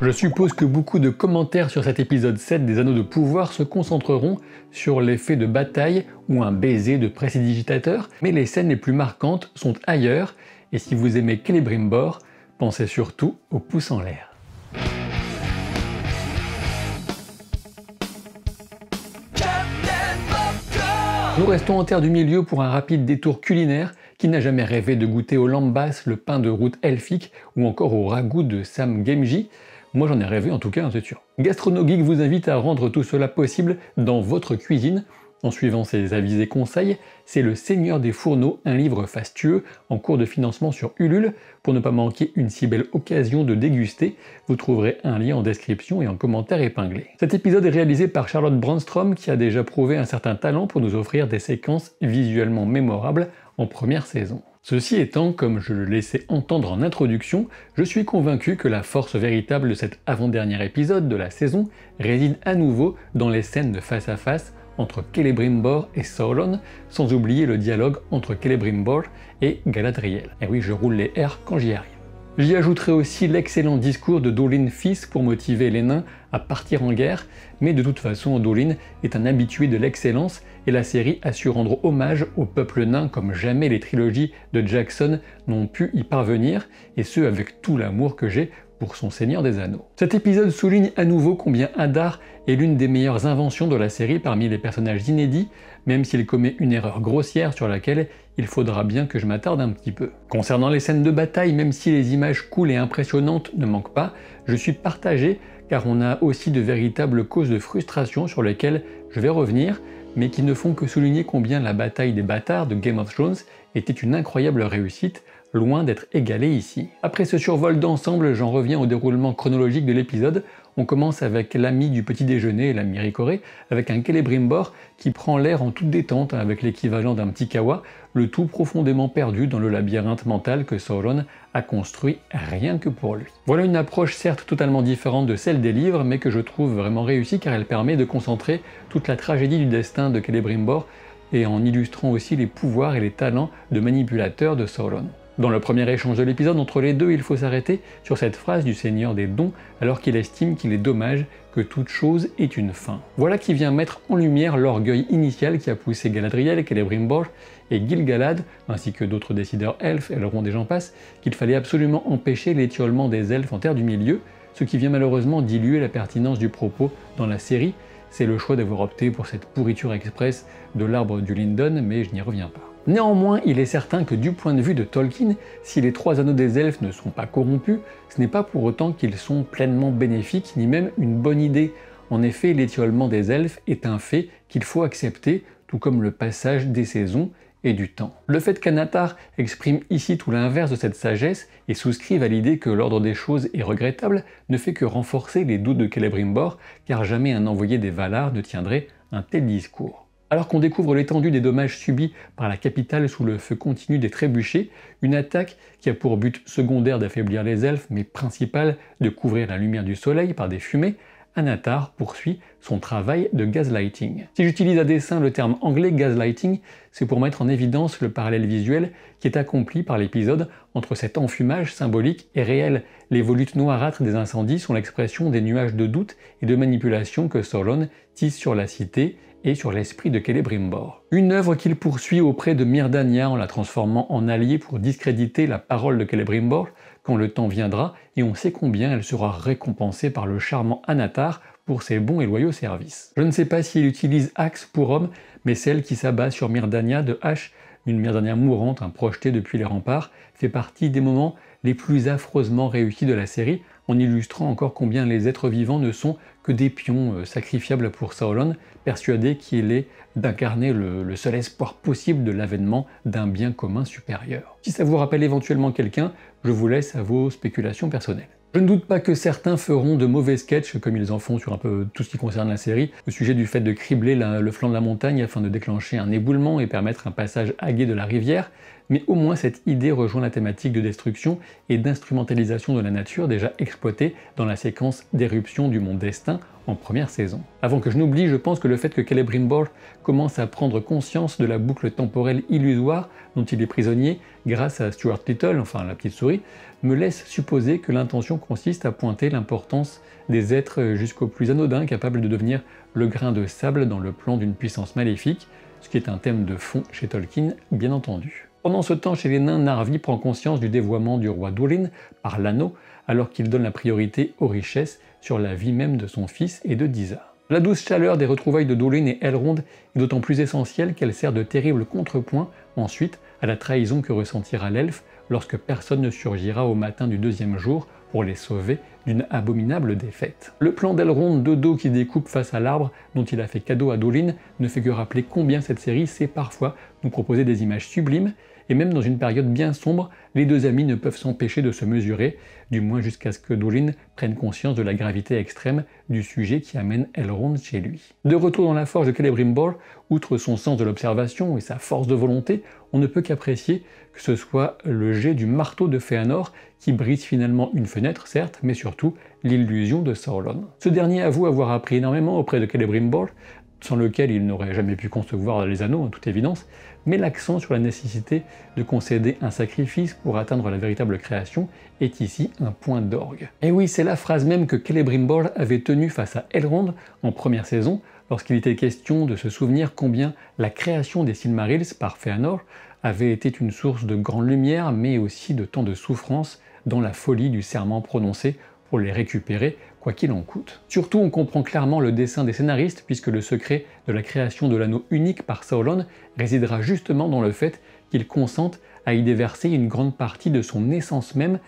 Je suppose que beaucoup de commentaires sur cet épisode 7 des Anneaux de Pouvoir se concentreront sur l'effet de bataille ou un baiser de prestidigitateur, mais les scènes les plus marquantes sont ailleurs, et si vous aimez Celebrimbor, pensez surtout au pouce en l'air. Nous restons en terre du milieu pour un rapide détour culinaire. Qui n'a jamais rêvé de goûter au lambas, le pain de route elfique ou encore au ragoût de Sam Gamgee? Moi j'en ai rêvé en tout cas, c'est sûr. GastronoGeek vous invite à rendre tout cela possible dans votre cuisine. En suivant ses avisés conseils, c'est Le Seigneur des Fourneaux, un livre fastueux en cours de financement sur Ulule. Pour ne pas manquer une si belle occasion de déguster, vous trouverez un lien en description et en commentaire épinglé. Cet épisode est réalisé par Charlotte Brandstrom qui a déjà prouvé un certain talent pour nous offrir des séquences visuellement mémorables en première saison. Ceci étant, comme je le laissais entendre en introduction, je suis convaincu que la force véritable de cet avant-dernier épisode de la saison réside à nouveau dans les scènes de face à face entre Celebrimbor et Sauron, sans oublier le dialogue entre Celebrimbor et Galadriel. Et oui, je roule les R quand j'y arrive. J'y ajouterai aussi l'excellent discours de Dwalin fils pour motiver les nains à partir en guerre, mais de toute façon Dwalin est un habitué de l'excellence et la série a su rendre hommage au peuple nain comme jamais les trilogies de Jackson n'ont pu y parvenir, et ce avec tout l'amour que j'ai pour son Seigneur des Anneaux. Cet épisode souligne à nouveau combien Adar est l'une des meilleures inventions de la série parmi les personnages inédits, même s'il commet une erreur grossière sur laquelle il faudra bien que je m'attarde un petit peu. Concernant les scènes de bataille, même si les images cool et impressionnantes ne manquent pas, je suis partagé car on a aussi de véritables causes de frustration sur lesquelles je vais revenir, mais qui ne font que souligner combien la bataille des bâtards de Game of Thrones était une incroyable réussite, loin d'être égalée ici. Après ce survol d'ensemble, j'en reviens au déroulement chronologique de l'épisode. On commence avec l'ami du petit déjeuner, l'ami Ricoré, avec un Celebrimbor qui prend l'air en toute détente avec l'équivalent d'un petit kawa, le tout profondément perdu dans le labyrinthe mental que Sauron a construit rien que pour lui. Voilà une approche certes totalement différente de celle des livres, mais que je trouve vraiment réussie car elle permet de concentrer toute la tragédie du destin de Celebrimbor et en illustrant aussi les pouvoirs et les talents de manipulateur de Sauron. Dans le premier échange de l'épisode entre les deux, il faut s'arrêter sur cette phrase du Seigneur des Dons alors qu'il estime qu'il est dommage que toute chose ait une fin. Voilà qui vient mettre en lumière l'orgueil initial qui a poussé Galadriel, Celebrimbor et Gil-galad, ainsi que d'autres décideurs elfes, Elrond et j'en passe, qu'il fallait absolument empêcher l'étiolement des elfes en Terre du Milieu, ce qui vient malheureusement diluer la pertinence du propos dans la série. C'est le choix d'avoir opté pour cette pourriture express de l'arbre du Lindon, mais je n'y reviens pas. Néanmoins, il est certain que du point de vue de Tolkien, si les 3 anneaux des elfes ne sont pas corrompus, ce n'est pas pour autant qu'ils sont pleinement bénéfiques, ni même une bonne idée. En effet, l'étiolement des elfes est un fait qu'il faut accepter, tout comme le passage des saisons et du temps. Le fait qu'Anatar exprime ici tout l'inverse de cette sagesse et souscrive à l'idée que l'ordre des choses est regrettable ne fait que renforcer les doutes de Celebrimbor, car jamais un envoyé des Valar ne tiendrait un tel discours. Alors qu'on découvre l'étendue des dommages subis par la capitale sous le feu continu des trébuchés, une attaque qui a pour but secondaire d'affaiblir les elfes, mais principal de couvrir la lumière du soleil par des fumées, Anatar poursuit son travail de gaslighting. Si j'utilise à dessein le terme anglais gaslighting, c'est pour mettre en évidence le parallèle visuel qui est accompli par l'épisode entre cet enfumage symbolique et réel. Les volutes noirâtres des incendies sont l'expression des nuages de doute et de manipulation que Sauron tisse sur la cité et sur l'esprit de Celebrimbor. Une œuvre qu'il poursuit auprès de Myrdania en la transformant en allié pour discréditer la parole de Celebrimbor quand le temps viendra, et on sait combien elle sera récompensée par le charmant Anatar pour ses bons et loyaux services. Je ne sais pas s'il utilise axe pour homme, mais celle qui s'abat sur Myrdania de hache, une Myrdania mourante, projetée depuis les remparts, fait partie des moments les plus affreusement réussis de la série, en illustrant encore combien les êtres vivants ne sont que des pions sacrifiables pour Sauron, persuadé qu'il est d'incarner le seul espoir possible de l'avènement d'un bien commun supérieur. Si ça vous rappelle éventuellement quelqu'un, je vous laisse à vos spéculations personnelles. Je ne doute pas que certains feront de mauvais sketchs, comme ils en font sur un peu tout ce qui concerne la série, au sujet du fait de cribler le flanc de la montagne afin de déclencher un éboulement et permettre un passage agué de la rivière, mais au moins cette idée rejoint la thématique de destruction et d'instrumentalisation de la nature déjà exploitée dans la séquence d'éruption du mont Destin en première saison. Avant que je n'oublie, je pense que le fait que Celebrimbor commence à prendre conscience de la boucle temporelle illusoire dont il est prisonnier grâce à Stuart Little, enfin la petite souris, me laisse supposer que l'intention consiste à pointer l'importance des êtres jusqu'au plus anodin capables de devenir le grain de sable dans le plan d'une puissance maléfique, ce qui est un thème de fond chez Tolkien, bien entendu. Pendant ce temps, chez les nains, Narvi prend conscience du dévoiement du roi Durin par l'anneau, alors qu'il donne la priorité aux richesses sur la vie même de son fils et de Disa. La douce chaleur des retrouvailles de Durin et Elrond est d'autant plus essentielle qu'elle sert de terrible contrepoint ensuite à la trahison que ressentira l'elfe lorsque personne ne surgira au matin du deuxième jour pour les sauver d'une abominable défaite. Le plan d'Elrond de dos qui découpe face à l'arbre dont il a fait cadeau à Durin ne fait que rappeler combien cette série sait parfois nous proposer des images sublimes, et même dans une période bien sombre, les deux amis ne peuvent s'empêcher de se mesurer, du moins jusqu'à ce que Durin prenne conscience de la gravité extrême du sujet qui amène Elrond chez lui. De retour dans la forge de Celebrimbor, outre son sens de l'observation et sa force de volonté, on ne peut qu'apprécier que ce soit le jet du marteau de Fëanor qui brise finalement une fenêtre, certes, mais surtout l'illusion de Sauron. Ce dernier avoue avoir appris énormément auprès de Celebrimbor, sans lequel il n'aurait jamais pu concevoir les anneaux, en toute évidence, mais l'accent sur la nécessité de concéder un sacrifice pour atteindre la véritable création est ici un point d'orgue. Et oui, c'est la phrase même que Celebrimbor avait tenue face à Elrond en première saison, lorsqu'il était question de se souvenir combien la création des Silmarils par Fëanor avait été une source de grande lumière, mais aussi de tant de souffrance dans la folie du serment prononcé pour les récupérer, quoi qu'il en coûte. Surtout, on comprend clairement le dessein des scénaristes, puisque le secret de la création de l'anneau unique par Sauron résidera justement dans le fait qu'il consente à y déverser une grande partie de son essence même,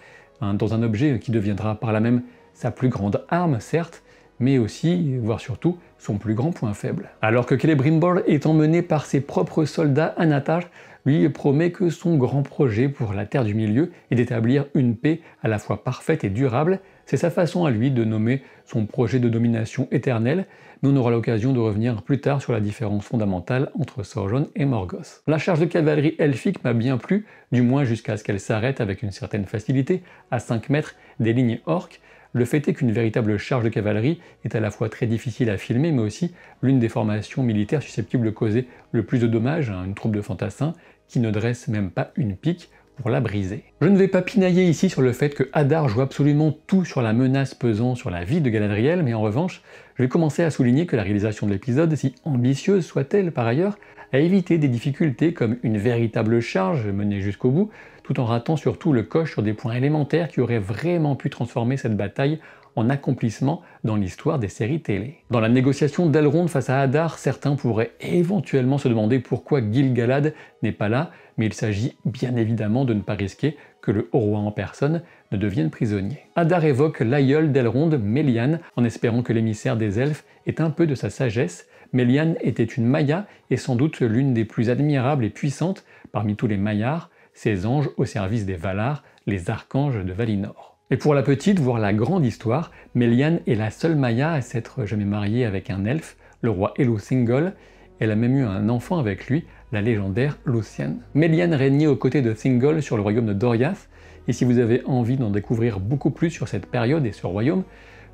dans un objet qui deviendra par là même sa plus grande arme, certes, mais aussi, voire surtout, son plus grand point faible. Alors que Celebrimbor est emmené par ses propres soldats, Anatar lui promet que son grand projet pour la Terre du Milieu est d'établir une paix à la fois parfaite et durable. C'est sa façon à lui de nommer son projet de domination éternelle, mais on aura l'occasion de revenir plus tard sur la différence fondamentale entre Sauron et Morgoth. La charge de cavalerie elfique m'a bien plu, du moins jusqu'à ce qu'elle s'arrête avec une certaine facilité, à 5 mètres des lignes orques. Le fait est qu'une véritable charge de cavalerie est à la fois très difficile à filmer, mais aussi l'une des formations militaires susceptibles de causer le plus de dommages à une troupe de fantassins qui ne dresse même pas une pique pour la briser. Je ne vais pas pinailler ici sur le fait que Adar joue absolument tout sur la menace pesant sur la vie de Galadriel, mais en revanche, je vais commencer à souligner que la réalisation de l'épisode, si ambitieuse soit-elle par ailleurs, a évité des difficultés comme une véritable charge menée jusqu'au bout, tout en ratant surtout le coche sur des points élémentaires qui auraient vraiment pu transformer cette bataille en accomplissement dans l'histoire des séries télé. Dans la négociation d'Elrond face à Adar, certains pourraient éventuellement se demander pourquoi Gil-galad n'est pas là, mais il s'agit bien évidemment de ne pas risquer que le haut roi en personne ne devienne prisonnier. Adar évoque l'aïeul d'Elrond, Melian, en espérant que l'émissaire des elfes ait un peu de sa sagesse. Melian était une Maia et sans doute l'une des plus admirables et puissantes parmi tous les Maillards, ces anges au service des Valar, les archanges de Valinor. Et pour la petite, voire la grande histoire, Melian est la seule Maia à s'être jamais mariée avec un elfe, le roi Elu-Thingol. Elle a même eu un enfant avec lui, la légendaire Luthien. Melian régnait aux côtés de Thingol sur le royaume de Doriath, et si vous avez envie d'en découvrir beaucoup plus sur cette période et ce royaume,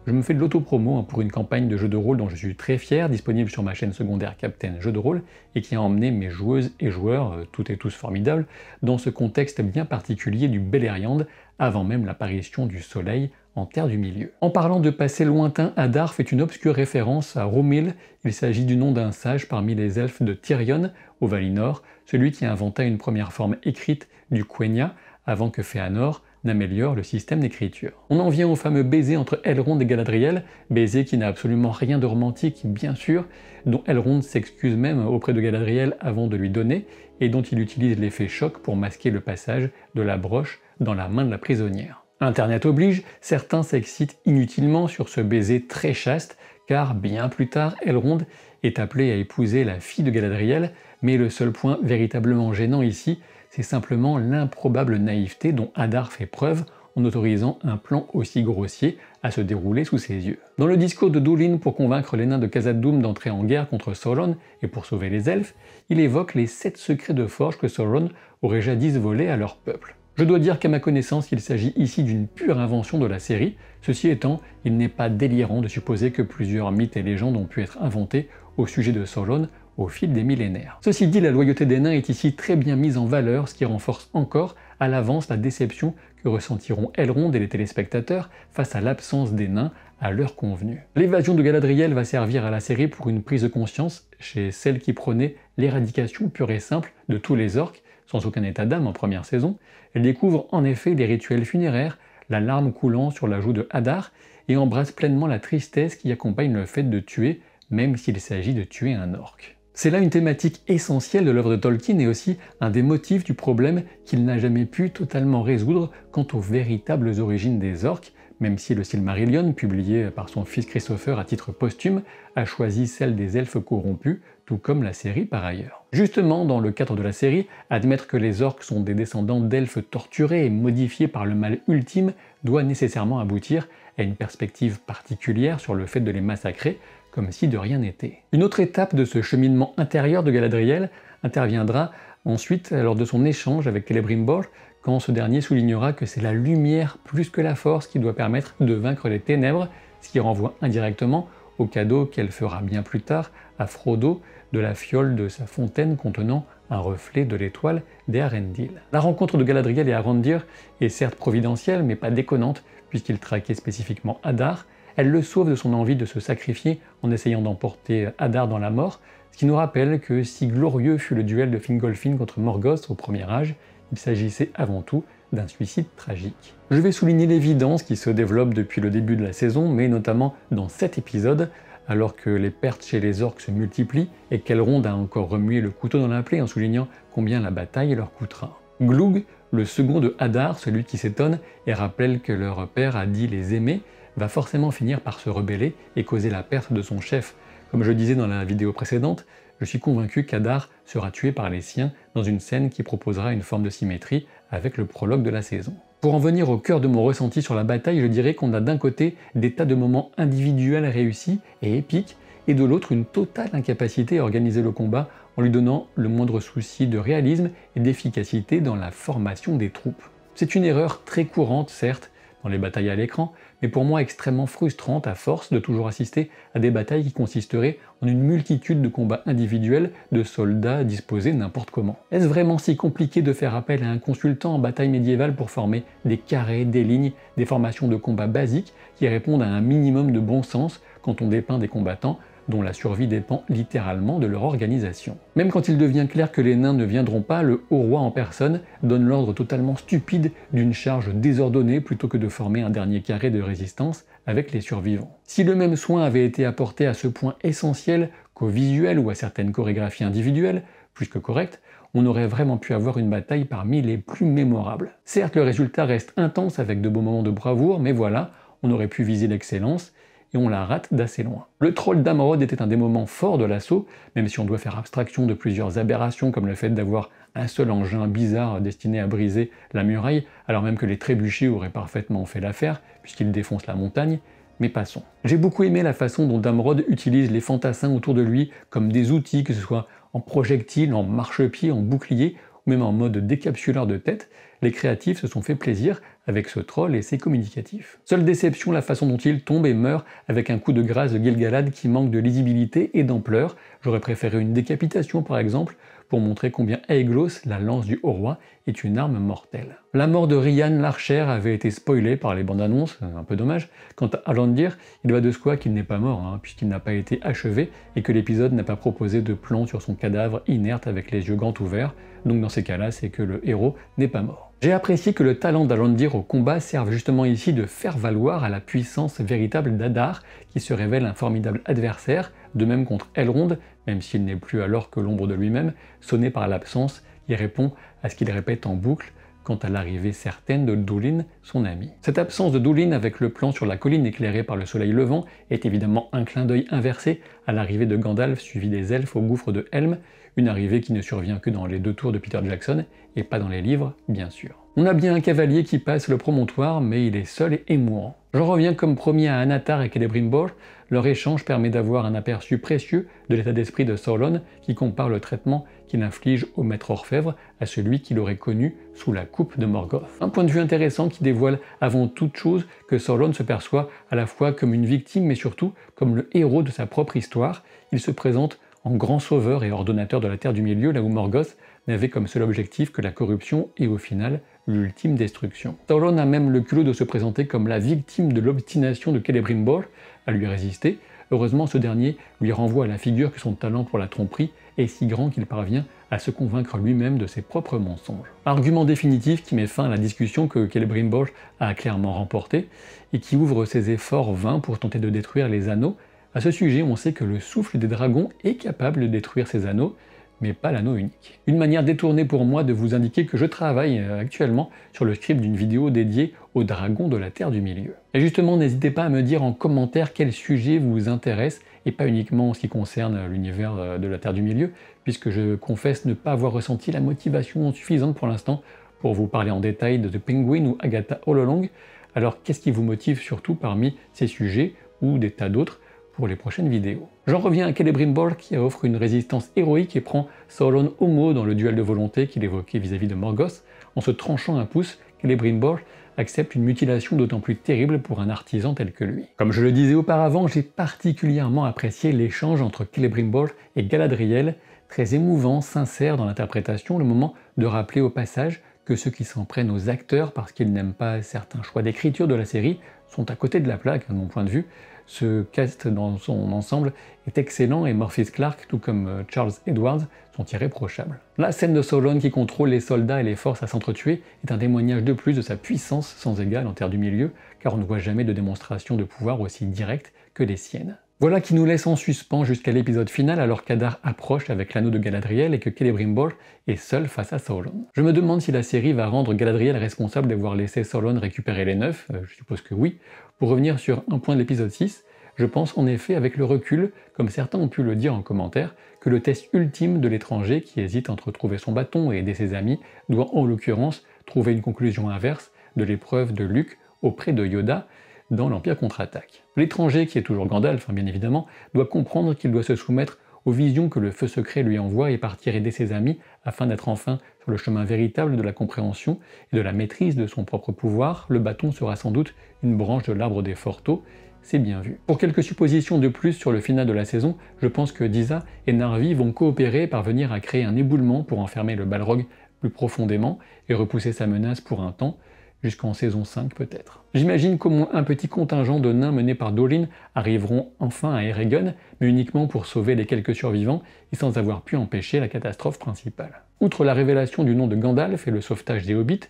je me fais de l'autopromo pour une campagne de jeux de rôle dont je suis très fier, disponible sur ma chaîne secondaire Captain Jeux de rôle, et qui a emmené mes joueuses et joueurs, toutes et tous formidables, dans ce contexte bien particulier du Beleriand, avant même l'apparition du soleil en Terre du Milieu. En parlant de passé lointain, Adar fait une obscure référence à Romil. Il s'agit du nom d'un sage parmi les elfes de Tirion, au Valinor, celui qui inventa une première forme écrite du Quenya, avant que Fëanor n'améliore le système d'écriture. On en vient au fameux baiser entre Elrond et Galadriel, baiser qui n'a absolument rien de romantique, bien sûr, dont Elrond s'excuse même auprès de Galadriel avant de lui donner, et dont il utilise l'effet choc pour masquer le passage de la broche dans la main de la prisonnière. Internet oblige, certains s'excitent inutilement sur ce baiser très chaste, car bien plus tard, Elrond est appelé à épouser la fille de Galadriel, mais le seul point véritablement gênant ici, c'est simplement l'improbable naïveté dont Adar fait preuve en autorisant un plan aussi grossier à se dérouler sous ses yeux. Dans le discours de Durin pour convaincre les nains de Khazad-dûm d'entrer en guerre contre Sauron et pour sauver les elfes, il évoque les 7 secrets de forge que Sauron aurait jadis volés à leur peuple. Je dois dire qu'à ma connaissance, il s'agit ici d'une pure invention de la série. Ceci étant, il n'est pas délirant de supposer que plusieurs mythes et légendes ont pu être inventés au sujet de Sauron au fil des millénaires. Ceci dit, la loyauté des nains est ici très bien mise en valeur, ce qui renforce encore à l'avance la déception que ressentiront Elrond et les téléspectateurs face à l'absence des nains à l'heure convenue. L'évasion de Galadriel va servir à la série pour une prise de conscience chez celle qui prônait l'éradication pure et simple de tous les orques, sans aucun état d'âme en première saison. Elle découvre en effet les rituels funéraires, la larme coulant sur la joue de Hadar, et embrasse pleinement la tristesse qui accompagne le fait de tuer, même s'il s'agit de tuer un orc. C'est là une thématique essentielle de l'œuvre de Tolkien et aussi un des motifs du problème qu'il n'a jamais pu totalement résoudre quant aux véritables origines des orques, même si le Silmarillion, publié par son fils Christopher à titre posthume, a choisi celle des elfes corrompus, tout comme la série par ailleurs. Justement, dans le cadre de la série, admettre que les orques sont des descendants d'elfes torturés et modifiés par le mal ultime doit nécessairement aboutir à une perspective particulière sur le fait de les massacrer, comme si de rien n'était. Une autre étape de ce cheminement intérieur de Galadriel interviendra ensuite lors de son échange avec Celebrimbor, quand ce dernier soulignera que c'est la lumière plus que la force qui doit permettre de vaincre les ténèbres, ce qui renvoie indirectement au cadeau qu'elle fera bien plus tard à Frodo de la fiole de sa fontaine contenant un reflet de l'étoile d'Eärendil. La rencontre de Galadriel et Arondir est certes providentielle, mais pas déconnante, puisqu'il traquait spécifiquement Hadar. Elle le sauve de son envie de se sacrifier en essayant d'emporter Hadar dans la mort, ce qui nous rappelle que si glorieux fut le duel de Fingolfin contre Morgoth au Premier Âge, il s'agissait avant tout d'un suicide tragique. Je vais souligner l'évidence qui se développe depuis le début de la saison, mais notamment dans cet épisode, alors que les pertes chez les orques se multiplient et qu'Elrond a encore remué le couteau dans la plaie en soulignant combien la bataille leur coûtera. Glug, le second de Hadar, celui qui s'étonne et rappelle que leur père a dit les aimer, va forcément finir par se rebeller et causer la perte de son chef. Comme je disais dans la vidéo précédente, je suis convaincu qu'Hadar sera tué par les siens dans une scène qui proposera une forme de symétrie avec le prologue de la saison. Pour en venir au cœur de mon ressenti sur la bataille, je dirais qu'on a d'un côté des tas de moments individuels réussis et épiques, et de l'autre une totale incapacité à organiser le combat en lui donnant le moindre souci de réalisme et d'efficacité dans la formation des troupes. C'est une erreur très courante, certes, dans les batailles à l'écran, mais pour moi extrêmement frustrante à force de toujours assister à des batailles qui consisteraient en une multitude de combats individuels de soldats disposés n'importe comment. Est-ce vraiment si compliqué de faire appel à un consultant en bataille médiévale pour former des carrés, des lignes, des formations de combat basiques qui répondent à un minimum de bon sens quand on dépeint des combattants dont la survie dépend littéralement de leur organisation? Même quand il devient clair que les nains ne viendront pas, le haut roi en personne donne l'ordre totalement stupide d'une charge désordonnée plutôt que de former un dernier carré de résistance avec les survivants. Si le même soin avait été apporté à ce point essentiel qu'au visuel ou à certaines chorégraphies individuelles, plus que correctes, on aurait vraiment pu avoir une bataille parmi les plus mémorables. Certes, le résultat reste intense avec de beaux moments de bravoure, mais voilà, on aurait pu viser l'excellence, et on la rate d'assez loin. Le troll d'Amrod était un des moments forts de l'assaut, même si on doit faire abstraction de plusieurs aberrations comme le fait d'avoir un seul engin bizarre destiné à briser la muraille, alors même que les trébuchets auraient parfaitement fait l'affaire, puisqu'ils défoncent la montagne, mais passons. J'ai beaucoup aimé la façon dont Damrod utilise les fantassins autour de lui comme des outils, que ce soit en projectile, en marchepied, en bouclier, ou même en mode décapsuleur de tête. Les créatifs se sont fait plaisir avec ce troll et ses communicatifs. Seule déception, la façon dont il tombe et meurt avec un coup de grâce de Gil-galad qui manque de lisibilité et d'ampleur. J'aurais préféré une décapitation par exemple, pour montrer combien Aeglos, la lance du haut roi, est une arme mortelle. La mort de Rian l'archer avait été spoilée par les bandes annonces, un peu dommage. Quant à Alandir, il va de soi qu'il n'est pas mort, puisqu'il n'a pas été achevé et que l'épisode n'a pas proposé de plan sur son cadavre inerte avec les yeux grands ouverts, donc dans ces cas-là, c'est que le héros n'est pas mort. J'ai apprécié que le talent d'Alandir au combat serve justement ici de faire valoir à la puissance véritable d'Hadar, qui se révèle un formidable adversaire, de même contre Elrond, même s'il n'est plus alors que l'ombre de lui-même, sonné par l'absence, il répond à ce qu'il répète en boucle quant à l'arrivée certaine de Durin, son ami. Cette absence de Durin avec le plan sur la colline éclairée par le soleil levant est évidemment un clin d'œil inversé à l'arrivée de Gandalf suivi des elfes au gouffre de Helm, une arrivée qui ne survient que dans les 2 tours de Peter Jackson, et pas dans les livres, bien sûr. On a bien un cavalier qui passe le promontoire, mais il est seul et mourant. J'en reviens comme premier à Anatar et Celebrimbor. Leur échange permet d'avoir un aperçu précieux de l'état d'esprit de Sauron, qui compare le traitement qu'il inflige au maître orfèvre à celui qu'il aurait connu sous la coupe de Morgoth. Un point de vue intéressant qui dévoile avant toute chose que Sauron se perçoit à la fois comme une victime, mais surtout comme le héros de sa propre histoire. Il se présente en grand sauveur et ordonnateur de la Terre du Milieu, là où Morgoth n'avait comme seul objectif que la corruption et au final l'ultime destruction. Sauron a même le culot de se présenter comme la victime de l'obstination de Celebrimbor à lui résister. Heureusement, ce dernier lui renvoie à la figure que son talent pour la tromperie est si grand qu'il parvient à se convaincre lui-même de ses propres mensonges. Argument définitif qui met fin à la discussion que Celebrimbor a clairement remportée et qui ouvre ses efforts vains pour tenter de détruire les anneaux. À ce sujet, on sait que le souffle des dragons est capable de détruire ces anneaux, mais pas l'anneau unique. Une manière détournée pour moi de vous indiquer que je travaille actuellement sur le script d'une vidéo dédiée aux dragons de la Terre du Milieu. Et justement, n'hésitez pas à me dire en commentaire quel sujet vous intéresse, et pas uniquement en ce qui concerne l'univers de la Terre du Milieu, puisque je confesse ne pas avoir ressenti la motivation suffisante pour l'instant pour vous parler en détail de The Penguin ou Agatha All Along. Alors qu'est-ce qui vous motive surtout parmi ces sujets, ou des tas d'autres, pour les prochaines vidéos. J'en reviens à Celebrimbor qui offre une résistance héroïque et prend Sauron au mot dans le duel de volonté qu'il évoquait vis-à-vis de Morgoth. En se tranchant un pouce, Celebrimbor accepte une mutilation d'autant plus terrible pour un artisan tel que lui. Comme je le disais auparavant, j'ai particulièrement apprécié l'échange entre Celebrimbor et Galadriel, très émouvant, sincère dans l'interprétation, le moment de rappeler au passage que ceux qui s'en prennent aux acteurs parce qu'ils n'aiment pas certains choix d'écriture de la série sont à côté de la plaque, de mon point de vue. Ce cast dans son ensemble est excellent et Morpheus Clark, tout comme Charles Edwards, sont irréprochables. La scène de Sauron qui contrôle les soldats et les forces à s'entretuer est un témoignage de plus de sa puissance sans égale en Terre du Milieu, car on ne voit jamais de démonstration de pouvoir aussi directe que les siennes. Voilà qui nous laisse en suspens jusqu'à l'épisode final alors qu'Adar approche avec l'anneau de Galadriel et que Celebrimbor est seul face à Sauron. Je me demande si la série va rendre Galadriel responsable d'avoir laissé Sauron récupérer les 9, je suppose que oui. Pour revenir sur un point de l'épisode 6, je pense en effet avec le recul, comme certains ont pu le dire en commentaire, que le test ultime de l'étranger qui hésite entre trouver son bâton et aider ses amis doit en l'occurrence trouver une conclusion inverse de l'épreuve de Luke auprès de Yoda dans l'Empire contre-attaque. L'étranger, qui est toujours Gandalf bien évidemment, doit comprendre qu'il doit se soumettre aux visions que le feu secret lui envoie et partir aider ses amis afin d'être enfin sur le chemin véritable de la compréhension et de la maîtrise de son propre pouvoir. Le bâton sera sans doute une branche de l'arbre des Forteaux, c'est bien vu. Pour quelques suppositions de plus sur le final de la saison, je pense que Disa et Narvi vont coopérer et parvenir à créer un éboulement pour enfermer le Balrog plus profondément et repousser sa menace pour un temps, jusqu'en saison 5 peut-être. J'imagine qu'au moins un petit contingent de nains menés par Dolin arriveront enfin à Eregon, mais uniquement pour sauver les quelques survivants et sans avoir pu empêcher la catastrophe principale. Outre la révélation du nom de Gandalf et le sauvetage des Hobbits,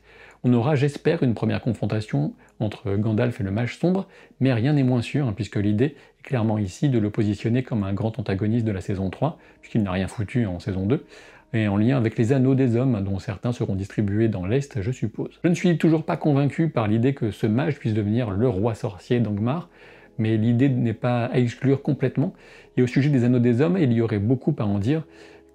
on aura, j'espère, une première confrontation entre Gandalf et le Mage Sombre, mais rien n'est moins sûr, puisque l'idée est clairement ici de le positionner comme un grand antagoniste de la saison 3, puisqu'il n'a rien foutu en saison 2, et en lien avec les anneaux des hommes, dont certains seront distribués dans l'Est, je suppose. Je ne suis toujours pas convaincu par l'idée que ce mage puisse devenir le roi sorcier d'Angmar, mais l'idée n'est pas à exclure complètement, et au sujet des anneaux des hommes, il y aurait beaucoup à en dire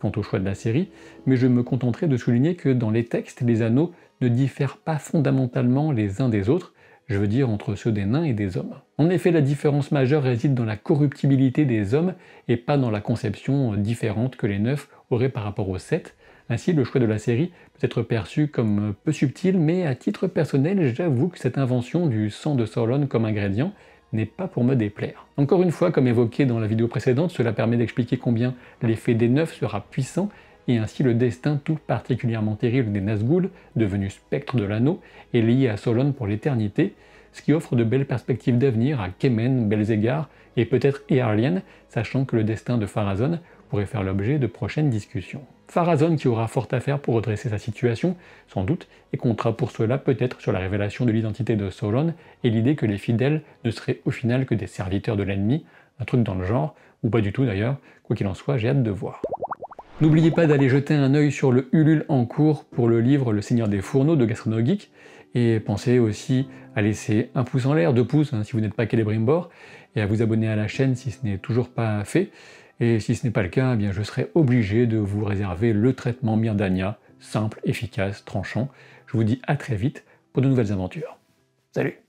quant au choix de la série, mais je me contenterai de souligner que dans les textes, les anneaux ne diffèrent pas fondamentalement les uns des autres, je veux dire entre ceux des nains et des hommes. En effet, la différence majeure réside dans la corruptibilité des hommes et pas dans la conception différente que les 9 auraient par rapport aux 7. Ainsi, le choix de la série peut être perçu comme peu subtil, mais à titre personnel, j'avoue que cette invention du sang de Sauron comme ingrédient n'est pas pour me déplaire. Encore une fois, comme évoqué dans la vidéo précédente, cela permet d'expliquer combien l'effet des 9 sera puissant, et ainsi le destin tout particulièrement terrible des Nazgûl, devenus spectres de l'anneau, est lié à Sauron pour l'éternité, ce qui offre de belles perspectives d'avenir à Kemen, Belzegar et peut-être Eärlien, sachant que le destin de Pharazôn pourrait faire l'objet de prochaines discussions. Pharazôn qui aura fort à faire pour redresser sa situation, sans doute, et comptera pour cela peut-être sur la révélation de l'identité de Sauron et l'idée que les fidèles ne seraient au final que des serviteurs de l'ennemi, un truc dans le genre, ou pas du tout d'ailleurs, quoi qu'il en soit, j'ai hâte de voir. N'oubliez pas d'aller jeter un œil sur le Ulule en cours pour le livre Le Seigneur des Fourneaux de Gastronogeek, et pensez aussi à laisser un pouce en l'air, 2 pouces si vous n'êtes pas Celebrimbor, et à vous abonner à la chaîne si ce n'est toujours pas fait. Et si ce n'est pas le cas, eh bien je serai obligé de vous réserver le traitement Myrdania, simple, efficace, tranchant. Je vous dis à très vite pour de nouvelles aventures. Salut!